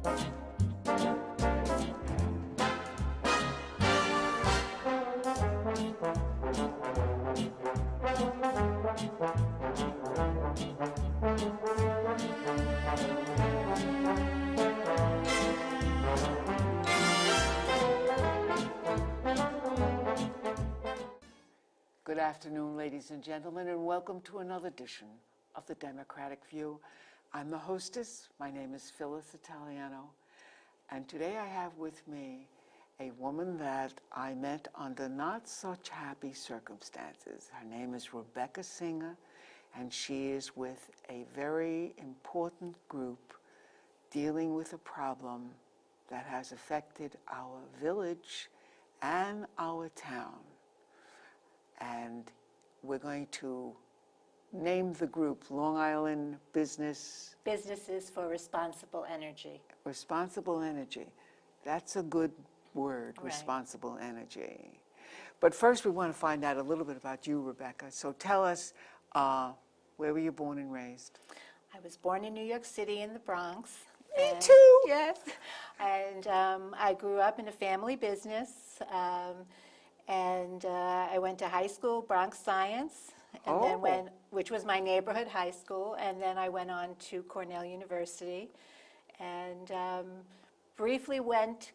Good afternoon, ladies and gentlemen, and welcome to another edition of The Democratic View. I'm the hostess. My name is Phyllis Italiano, and today I have with me a woman that I met under not such happy circumstances. Her name is Rebecca Singer, and she is with a very important group dealing with a problem that has affected our village and our town. And we're going to name the group Long Island Businesses for Responsible Energy. Responsible Energy. That's a good word, Right. Responsible Energy. But first we want to find out a little bit about you, Rebecca. So tell us, where were you born and raised? I was born in New York City in the Bronx. Me too! Yes. And I grew up in a family business. And I went to high school, Bronx Science, and then which was my neighborhood high school, and then I went on to Cornell University, and briefly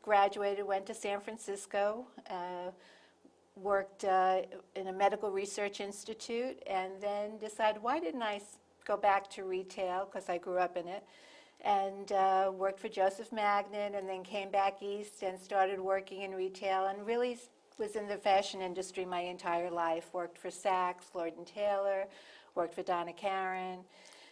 graduated, went to San Francisco, worked in a medical research institute, and then decided, why didn't I go back to retail, because I grew up in it, and worked for Joseph Magnin, and then came back east and started working in retail, and really was in the fashion industry my entire life. Worked for Saks, Lord & Taylor, worked for Donna Karan.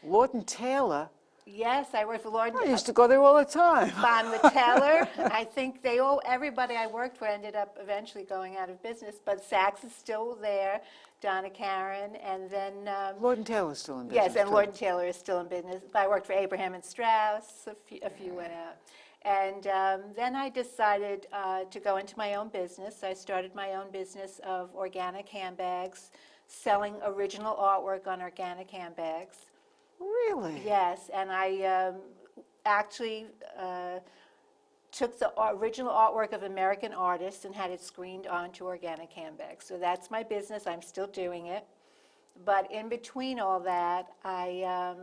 Lord & Taylor? Yes, I worked for Lord & Taylor. I used to go there all the time. Bon with Taylor. I think everybody I worked for ended up eventually going out of business, but Saks is still there, Donna Karan, and then... Lord & Taylor's still in business. Yes, and too. Lord & Taylor is still in business. I worked for Abraham & Strauss, a few went out. And then I decided to go into my own business. I started my own business of organic handbags, selling original artwork on organic handbags. Really? Yes, and I actually took the original artwork of American artists and had it screened onto organic handbags. So that's my business. I'm still doing it. But in between all that, I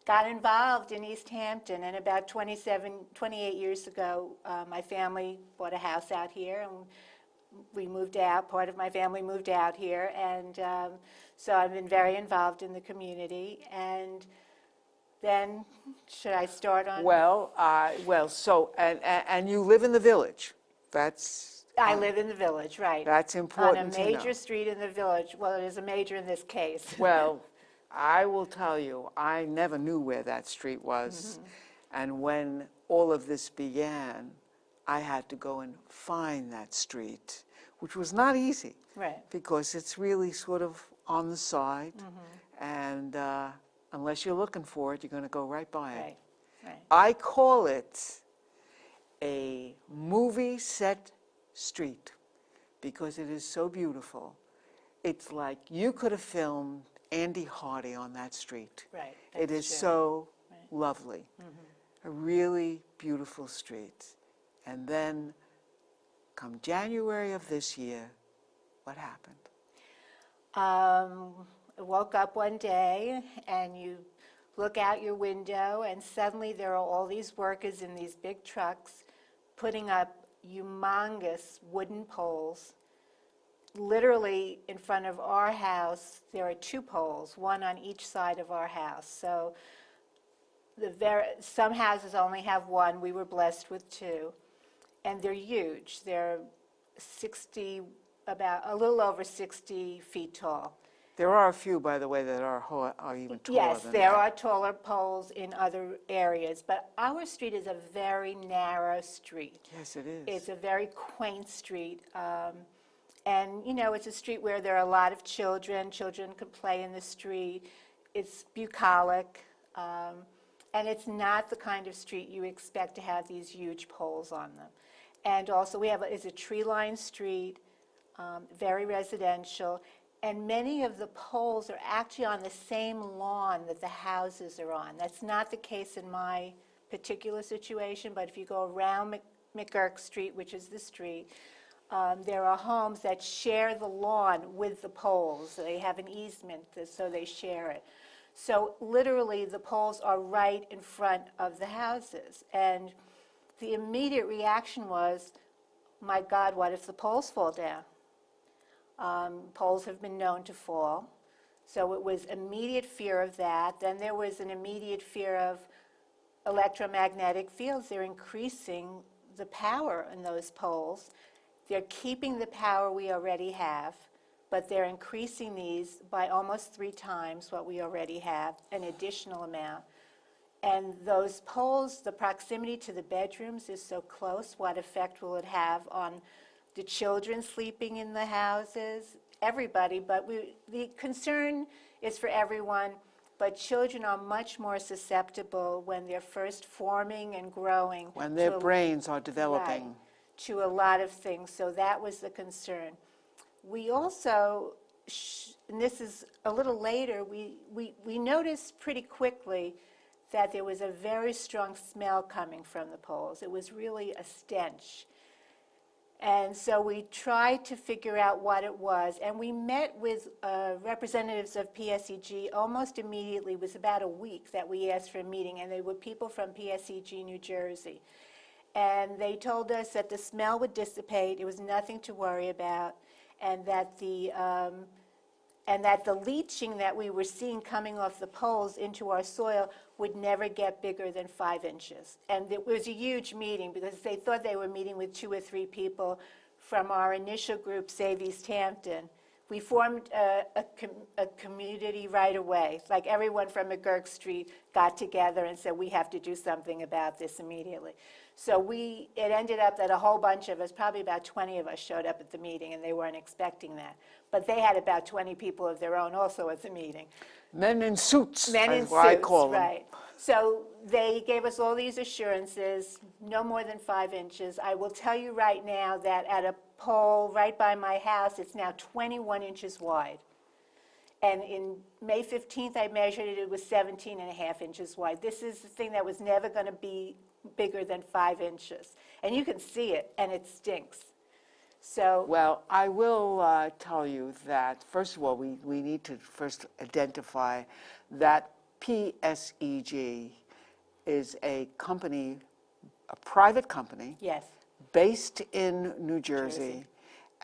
got involved in East Hampton, and about 28 years ago, my family bought a house out here, and we moved out. Part of my family moved out here, and so I've been very involved in the community. And then, should I start on? And you live in the village. I live in the village, right. That's important to know. On a major street in the village. Well, it is a major in this case. Well, I will tell you, I never knew where that street was. And when all of this began, I had to go and find that street, which was not easy. Right. Because it's really sort of on the side. And unless you're looking for it, you're going to go right by it. Right, right. I call it a movie set street because it is so beautiful. It's like you could have filmed Andy Hardy on that street. Right. It is true. so lovely. A really beautiful street. And then, come January of this year, what happened? I woke up one day and you look out your window and suddenly there are all these workers in these big trucks putting up humongous wooden poles. Literally in front of our house, there are 2 poles, one on each side of our house. So some houses only have one. We were blessed with 2. And they're huge. They're about a little over 60 feet tall. There are a few, by the way, that are even taller Yes, than there that. are taller poles in other areas, but our street is a very narrow street. Yes, it is. It's a very quaint street. And, it's a street where there are a lot of children. Children could play in the street. It's bucolic. And it's not the kind of street you expect to have these huge poles on them. And also, it's a tree-lined street, very residential. And many of the poles are actually on the same lawn that the houses are on. That's not the case in my particular situation, but if you go around McGurk Street, which is the street, there are homes that share the lawn with the poles. They have an easement, so they share it. So literally, the poles are right in front of the houses. And the immediate reaction was, my God, what if the poles fall down? Poles have been known to fall. So it was immediate fear of that. Then there was an immediate fear of electromagnetic fields. They're increasing the power in those poles. They're keeping the power we already have, but they're increasing these by almost 3 times what we already have, an additional amount. And those poles, the proximity to the bedrooms is so close. What effect will it have on the children sleeping in the houses? Everybody, but the concern is for everyone, but children are much more susceptible when they're first forming and growing. When their brains are developing. Right, to a lot of things, so that was the concern. We also, and this is a little later, we noticed pretty quickly that there was a very strong smell coming from the poles. It was really a stench. And so we tried to figure out what it was, and we met with representatives of PSEG almost immediately. It was about a week that we asked for a meeting, and they were people from PSEG New Jersey. And they told us that the smell would dissipate, it was nothing to worry about, and that the leaching that we were seeing coming off the poles into our soil would never get bigger than 5 inches. And it was a huge meeting because they thought they were meeting with 2 or 3 people from our initial group, Save East Hampton. We formed a community right away. Like everyone from McGurk Street got together and said, we have to do something about this immediately. So it ended up that a whole bunch of us, probably about 20 of us, showed up at the meeting, and they weren't expecting that. But they had about 20 people of their own also at the meeting. Men in suits, Men in that's what I suits, call them. right. So they gave us all these assurances, no more than 5 inches. I will tell you right now that at a pole right by my house, it's now 21 inches wide. And in May 15th, I measured it, it was 17 and a half inches wide. This is the thing that was never going to be bigger than 5 inches. And you can see it, and it stinks. So, Well, I will tell you that, first of all, we need to first identify that PSEG is a company, a private company, yes, based in New Jersey,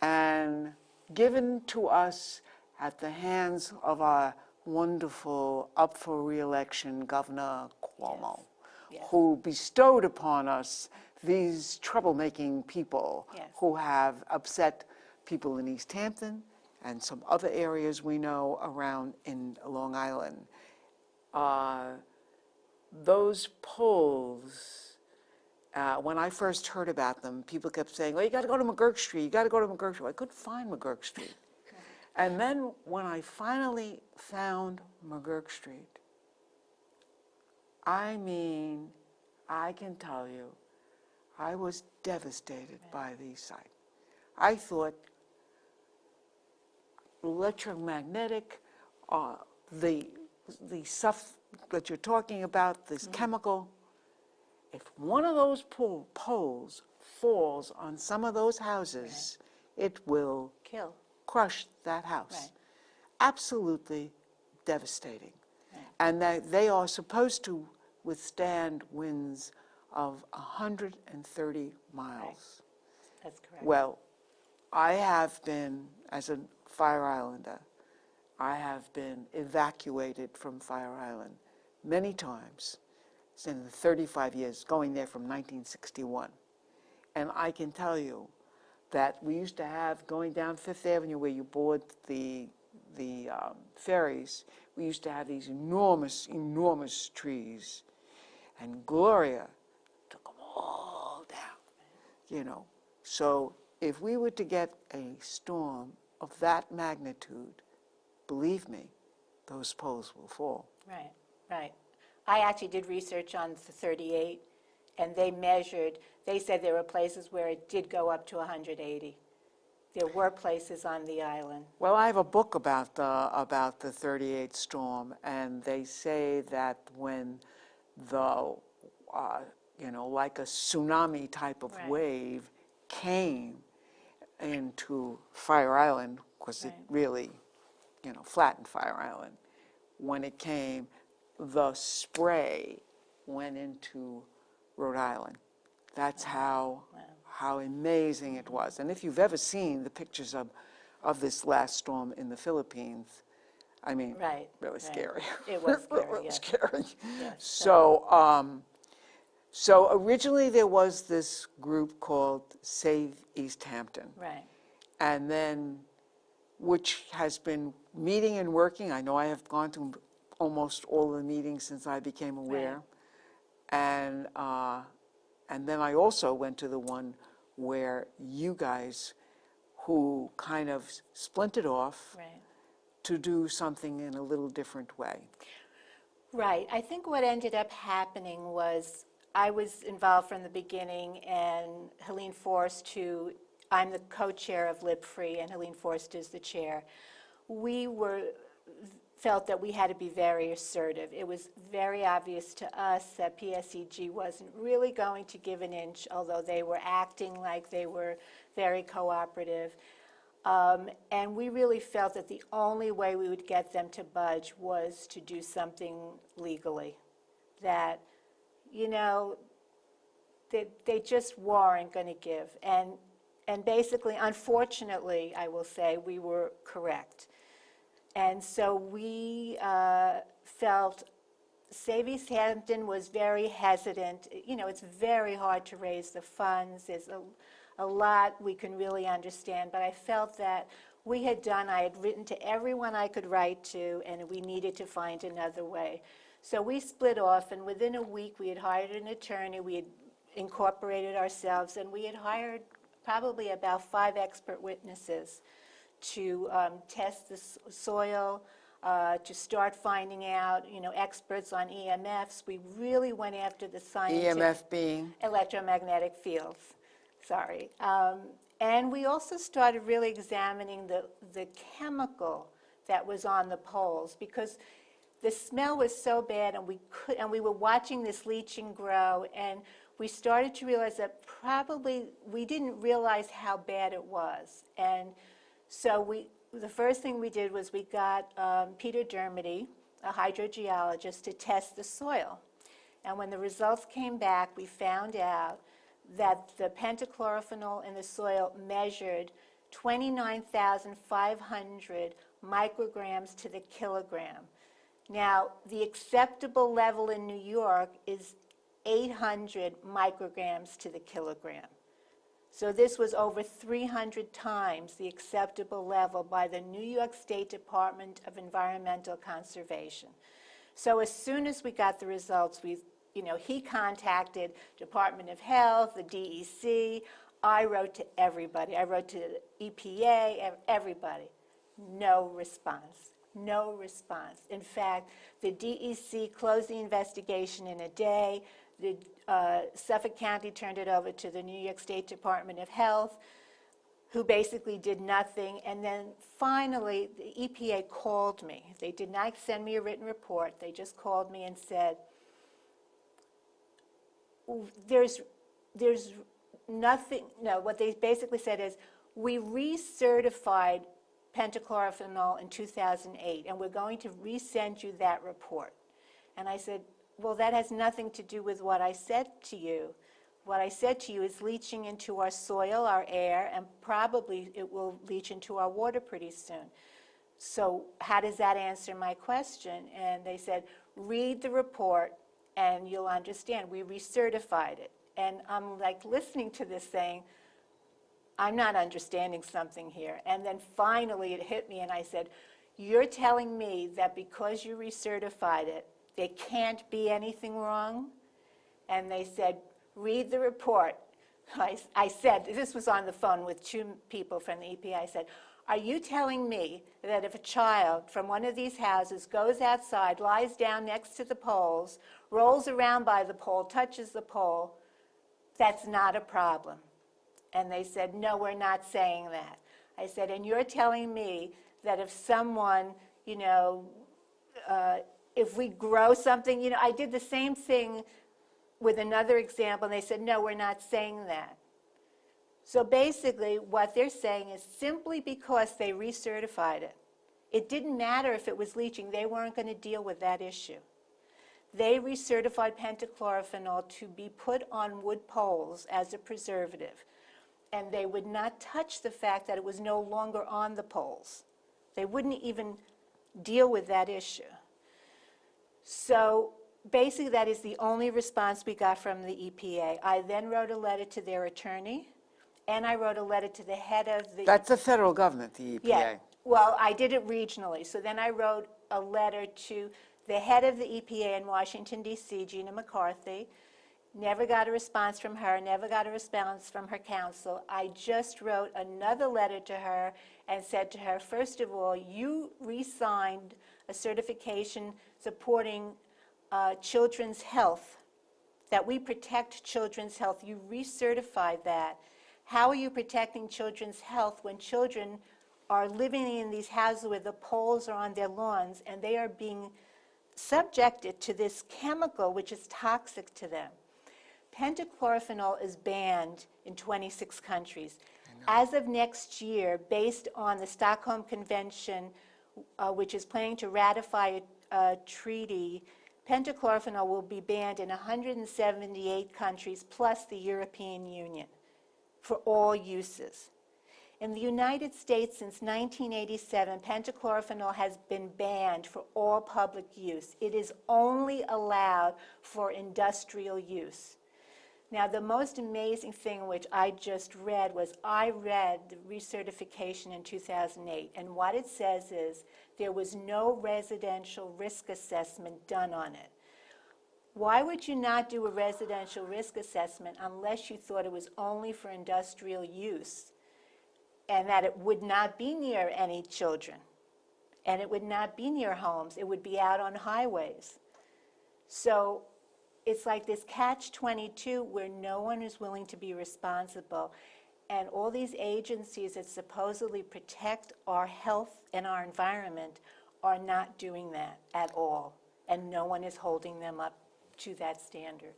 and given to us at the hands of our wonderful up for re-election Governor Cuomo, Yes. who bestowed upon us these troublemaking people Yes. who have upset people in East Hampton and some other areas we know around in Long Island. Those polls, when I first heard about them, people kept saying, well, you got to go to McGurk Street, you got to go to McGurk Street. I couldn't find McGurk Street. And then when I finally found McGurk Street, I mean, I can tell you, I was devastated by these sites. I thought electromagnetic, the stuff that you're talking about, this chemical, if one of those poles falls on some of those houses, it will kill. crush that house. Right. Absolutely devastating. And they are supposed to withstand winds of 130 miles. That's correct. Well, I have been, as a Fire Islander, I have been evacuated from Fire Island many times in the 35 years, going there from 1961. And I can tell you that we used to have, going down Fifth Avenue where you board the ferries, we used to have these enormous, enormous trees. And Gloria took them all down, you know. So if we were to get a storm of that magnitude, believe me, those poles will fall. Right, right. I actually did research on the 38, and they measured, they said there were places where it did go up to 180. There were places on the island. Well, I have a book about the 38 storm, and they say that when the like a tsunami type of Right. wave came into Fire Island, because it Right. really, flattened Fire Island. When it came, the spray went into Rhode Island. That's how amazing it was. And if you've ever seen the pictures of this last storm in the Philippines, I mean, Right, really right. scary. It was scary, Really yes. scary. Yes, So originally there was this group called Save East Hampton. Right. And then, which has been meeting and working. I know I have gone to almost all the meetings since I became aware. And then I also went to the one where you guys, who kind of splintered off Right. to do something in a little different way. Right. I think what ended up happening was I was involved from the beginning, and Helene Forst, I'm the co-chair of Lip Free, and Helene Forst is the chair. We felt that we had to be very assertive. It was very obvious to us that PSEG wasn't really going to give an inch, although they were acting like they were very cooperative. And we really felt that the only way we would get them to budge was to do something legally. That, they just weren't going to give. And basically, unfortunately, I will say, we were correct. And so we felt Save East Hampton was very hesitant. It's very hard to raise the funds. There's a lot we can really understand, but I felt that I had written to everyone I could write to, and we needed to find another way. So we split off, and within a week we had hired an attorney, we had incorporated ourselves, and we had hired probably about 5 expert witnesses to test the soil, to start finding out, experts on EMFs. We really went after the scientific... EMF being? Electromagnetic fields, sorry. And we also started really examining the chemical that was on the poles, because the smell was so bad, and we were watching this leaching grow, and we started to realize that probably we didn't realize how bad it was. And so the first thing we did was we got Peter Dermody, a hydrogeologist, to test the soil. And when the results came back, we found out that the pentachlorophenol in the soil measured 29,500 micrograms to the kilogram. Now, the acceptable level in New York is 800 micrograms to the kilogram. So this was over 300 times the acceptable level by the New York State Department of Environmental Conservation. So as soon as we got the results, he contacted Department of Health, the DEC. I wrote to everybody. I wrote to EPA, everybody. No response. No response. In fact, the DEC closed the investigation in a day. Suffolk County turned it over to the New York State Department of Health, who basically did nothing. And then finally, the EPA called me. They did not send me a written report. They just called me and said, there's nothing, no, what they basically said is, we recertified pentachlorophenol in 2008, and we're going to resend you that report. And I said, well, that has nothing to do with what I said to you. What I said to you is leaching into our soil, our air, and probably it will leach into our water pretty soon. So how does that answer my question? And they said, read the report and you'll understand. We recertified it. And I'm like listening to this saying, I'm not understanding something here. And then finally it hit me and I said, you're telling me that because you recertified it, there can't be anything wrong? And they said, read the report. I said, this was on the phone with 2 people from the EPA, I said, are you telling me that if a child from one of these houses goes outside, lies down next to the poles, rolls around by the pole, touches the pole, that's not a problem? And they said, no, we're not saying that. I said, and you're telling me that if someone, if we grow something, I did the same thing with another example, and they said, no, we're not saying that. So basically, what they're saying is simply because they recertified it, it didn't matter if it was leaching, they weren't going to deal with that issue. They recertified pentachlorophenol to be put on wood poles as a preservative, and they would not touch the fact that it was no longer on the poles. They wouldn't even deal with that issue. So basically, that is the only response we got from the EPA. I then wrote a letter to their attorney, and I wrote a letter to the head of the... That's the federal government, the EPA. Yeah, well, I did it regionally. So then I wrote a letter to the head of the EPA in Washington, D.C., Gina McCarthy. Never got a response from her, never got a response from her counsel. I just wrote another letter to her and said to her, first of all, you re-signed a certification supporting children's health, that we protect children's health. You recertified that. How are you protecting children's health when children are living in these houses where the poles are on their lawns and they are being subjected to this chemical which is toxic to them? Pentachlorophenol is banned in 26 countries. As of next year, based on the Stockholm Convention, which is planning to ratify a treaty, pentachlorophenol will be banned in 178 countries plus the European Union for all uses. In the United States since 1987, pentachlorophenol has been banned for all public use. It is only allowed for industrial use. Now, the most amazing thing which I just read was I read the recertification in 2008, and what it says is there was no residential risk assessment done on it. Why would you not do a residential risk assessment unless you thought it was only for industrial use and that it would not be near any children and it would not be near homes? It would be out on highways. So it's like this catch-22 where no one is willing to be responsible. And all these agencies that supposedly protect our health and our environment are not doing that at all. And no one is holding them up to that standard.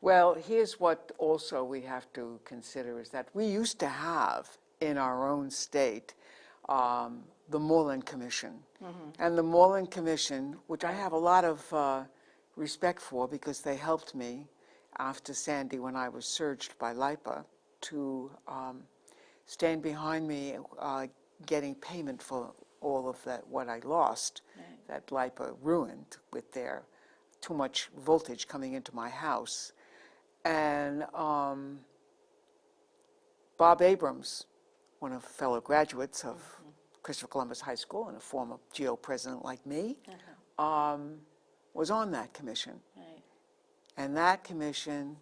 Well, here's what also we have to consider is that we used to have in our own state the Moreland Commission. And the Moreland Commission, which I have a lot of respect for because they helped me after Sandy when I was surged by LIPA to stand behind me getting payment for all of that, what I lost, that LIPA ruined with their too much voltage coming into my house. And Bob Abrams, one of the fellow graduates of Christopher Columbus High School and a former GO president like me, was on that commission. Right. And that commission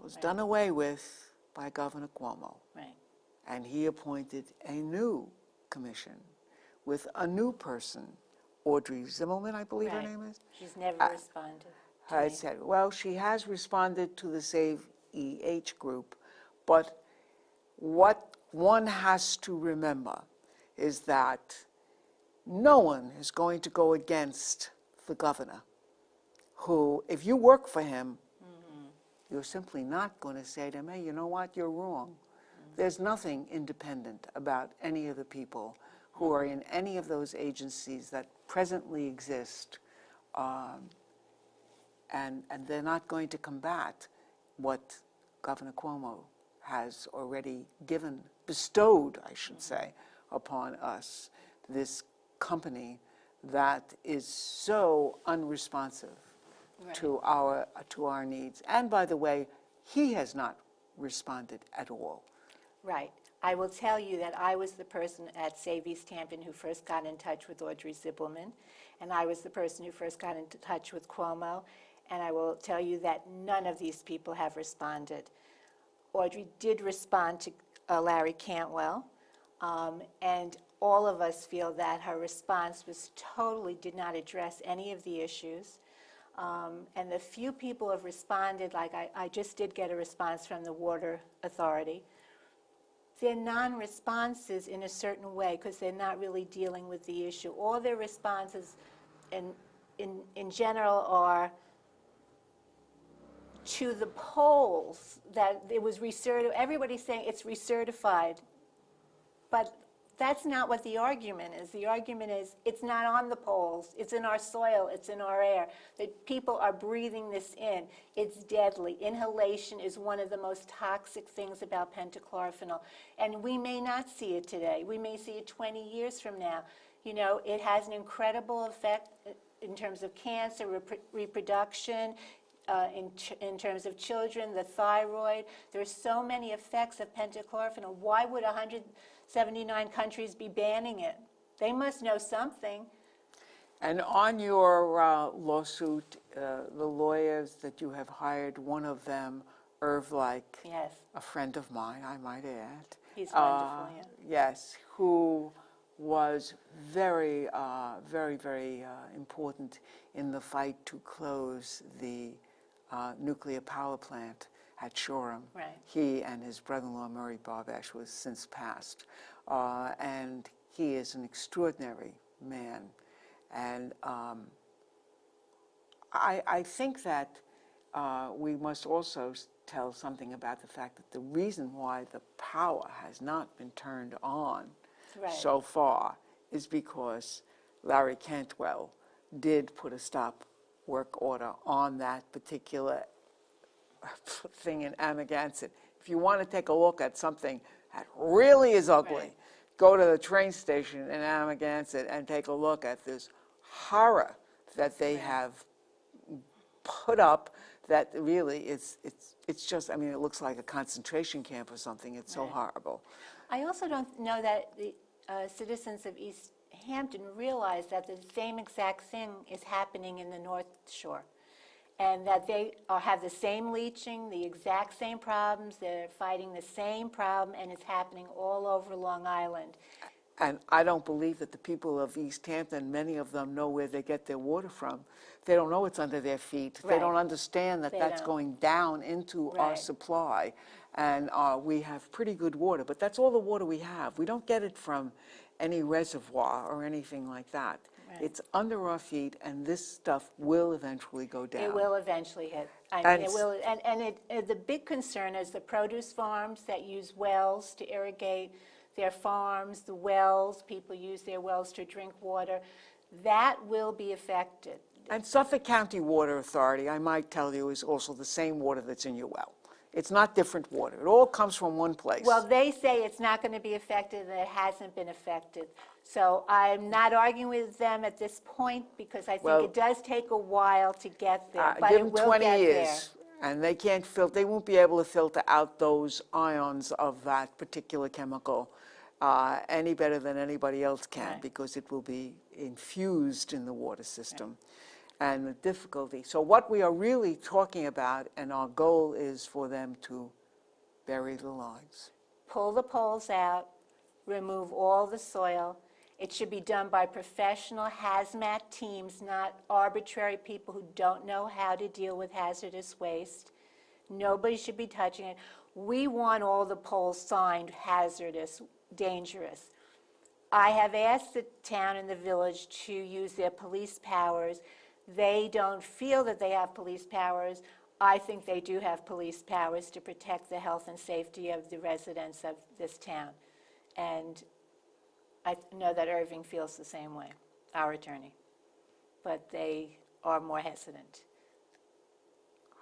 was done away with by Governor Cuomo. Right. And he appointed a new commission with a new person, Audrey Zimmelman, I believe her Right. name is. She's never responded. to I me. said, well, she has responded to the Save EH group, but what one has to remember is that no one is going to go against the governor, who, if you work for him, you're simply not going to say to him, hey, you know what, you're wrong. There's nothing independent about any of the people who are in any of those agencies that presently exist, and they're not going to combat what Governor Cuomo has already bestowed, I should say, upon us, this company that is so unresponsive to our needs. And by the way, he has not responded at all. Right. I will tell you that I was the person at Save East Hampton who first got in touch with Audrey Zibelman, and I was the person who first got in touch with Cuomo, and I will tell you that none of these people have responded. Audrey did respond to Larry Cantwell, and all of us feel that her response did not address any of the issues. And the few people have responded, like I just did get a response from the Water Authority. They're non-responses in a certain way because they're not really dealing with the issue. All their responses in general are, to the poles, that it was recertified. Everybody's saying it's recertified. But that's not what the argument is. The argument is it's not on the poles. It's in our soil. It's in our air. That people are breathing this in. It's deadly. Inhalation is one of the most toxic things about pentachlorophenol. And we may not see it today. We may see it 20 years from now. You know, it has an incredible effect in terms of cancer, reproduction, in terms of children, the thyroid. There's so many effects of pentachlorophenol. Why would 179 countries be banning it? They must know something. And on your lawsuit, the lawyers that you have hired, one of them, Irv-like, Yes, a friend of mine, I might add. he's wonderful, yeah. Yes, who was very, very important in the fight to close the nuclear power plant at Shoreham. Right. He and his brother-in-law, Murray Barbash, who has since passed. And he is an extraordinary man. And I think that we must also tell something about the fact that the reason why the power has not been turned on Right. so far is because Larry Cantwell did put a stop work order on that particular thing in Amagansett. If you want to take a look at something that really is ugly, Right. go to the train station in Amagansett and take a look at this horror that they have put up that really it's just, I mean, it looks like a concentration camp or something. It's so horrible. I also don't know that the citizens of East Hampton realize that the same exact thing is happening in the North Shore, and that they have the same leaching, the exact same problems, they're fighting the same problem, and it's happening all over Long Island. And I don't believe that the people of East Hampton, many of them know where they get their water from. They don't know it's under their feet. They Right. don't understand that They that's don't. going down into our Right. supply. And we have pretty good water, but that's all the water we have. We don't get it from any reservoir or anything like that. Right. It's under our feet, and this stuff will eventually go down. It will eventually hit. I And mean, it will, and the big concern is the produce farms that use wells to irrigate their farms, the wells, people use their wells to drink water. That will be affected. And Suffolk County Water Authority, I might tell you, is also the same water that's in your well. It's not different water. It all comes from one place. Well, they say it's not going to be affected, and it hasn't been affected. So I'm not arguing with them at this point, because I think Well, it does take a while to get there, but give it them will 20 get years, and they can't they won't be able to filter out those ions of that particular chemical any better than anybody else can, Right. because it will be infused in the water system. And the difficulty. So what we are really talking about, and our goal is for them to bury the lines. Pull the poles out, remove all the soil. It should be done by professional hazmat teams, not arbitrary people who don't know how to deal with hazardous waste. Nobody should be touching it. We want all the poles signed hazardous, dangerous. I have asked the town and the village to use their police powers. They don't feel that they have police powers. I think they do have police powers to protect the health and safety of the residents of this town. And I know that Irving feels the same way, our attorney. But they are more hesitant.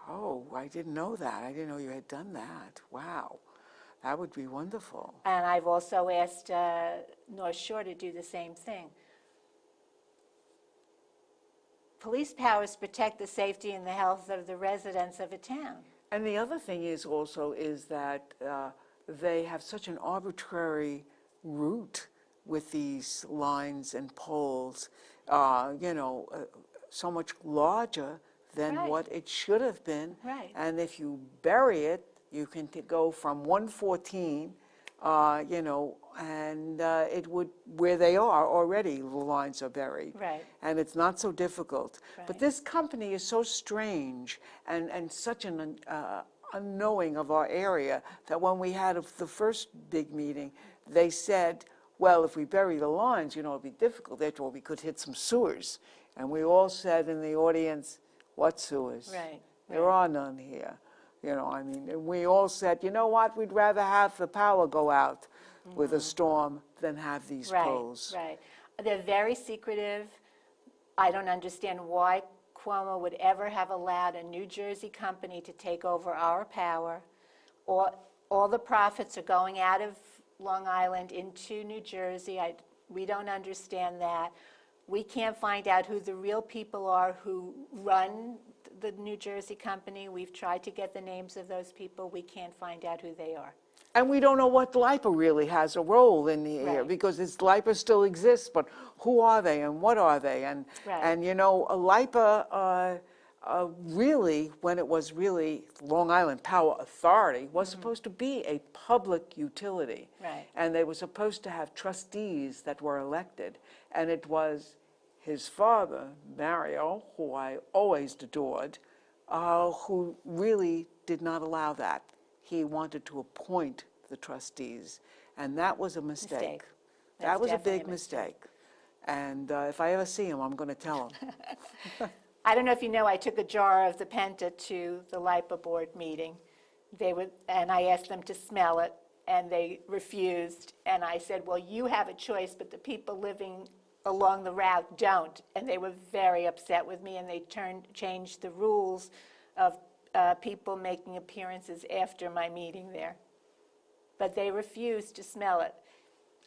Oh, I didn't know that. I didn't know you had done that. Wow. That would be wonderful. And I've also asked North Shore to do the same thing. Police powers protect the safety and the health of the residents of a town. And the other thing is also is that they have such an arbitrary route with these lines and poles, so much larger than Right. what it should have been. Right. And if you bury it, you can go from 114, and it would, where they are already, the lines are buried. Right. And it's not so difficult. But Right. this company is so strange and such an unknowing of our area that when we had the first big meeting, they said, well, if we bury the lines, it'll be difficult. After all, we could hit some sewers. And we all said in the audience, what sewers? Right. There are none here. You know, I mean, and we all said, you know what, we'd rather have the power go out with a storm than have these poles. Right. They're very secretive. I don't understand why Cuomo would ever have allowed a New Jersey company to take over our power. All the profits are going out of Long Island into New Jersey. We don't understand that. We can't find out who the real people are who run the New Jersey company. We've tried to get the names of those people. We can't find out who they are. And we don't know what LIPA really has a role in here, Right. because LIPA still exists, but who are they and what are they? And, Right. and you know, LIPA really, when it was really Long Island Power Authority, was supposed to be a public utility. Right. And they were supposed to have trustees that were elected. And it was his father, Mario, who I always adored, who really did not allow that. He wanted to appoint the trustees, and that was a mistake. That That's was a definitely big a mistake. And if I ever see him, I'm going to tell him. I don't know if you know, I took a jar of the Penta to the LIPA board meeting. And I asked them to smell it, and they refused. And I said, well, you have a choice, but the people living along the route don't. And they were very upset with me, and they changed the rules of people making appearances after my meeting there. But they refused to smell it.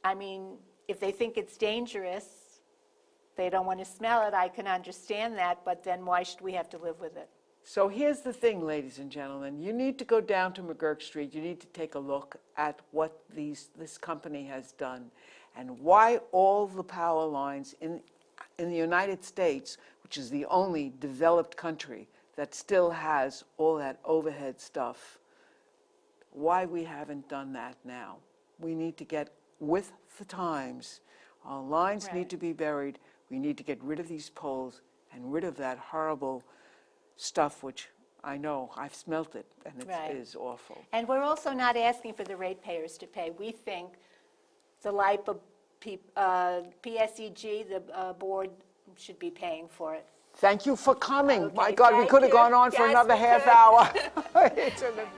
I mean, if they think it's dangerous, they don't want to smell it, I can understand that, but then why should we have to live with it? So here's the thing, ladies and gentlemen. You need to go down to McGurk Street. You need to take a look at what this company has done and why all the power lines in the United States, which is the only developed country that still has all that overhead stuff, why we haven't done that now. We need to get with the times. Our lines Right. need to be buried. We need to get rid of these poles and rid of that horrible stuff, which I know, I've smelt it, and it Right. is awful. And we're also not asking for the ratepayers to pay. We think the LIPA, PSEG, the board should be paying for it. Thank you for coming. My Okay, God, we thank could have you. gone on for Yes, another we half could. hour. It's a-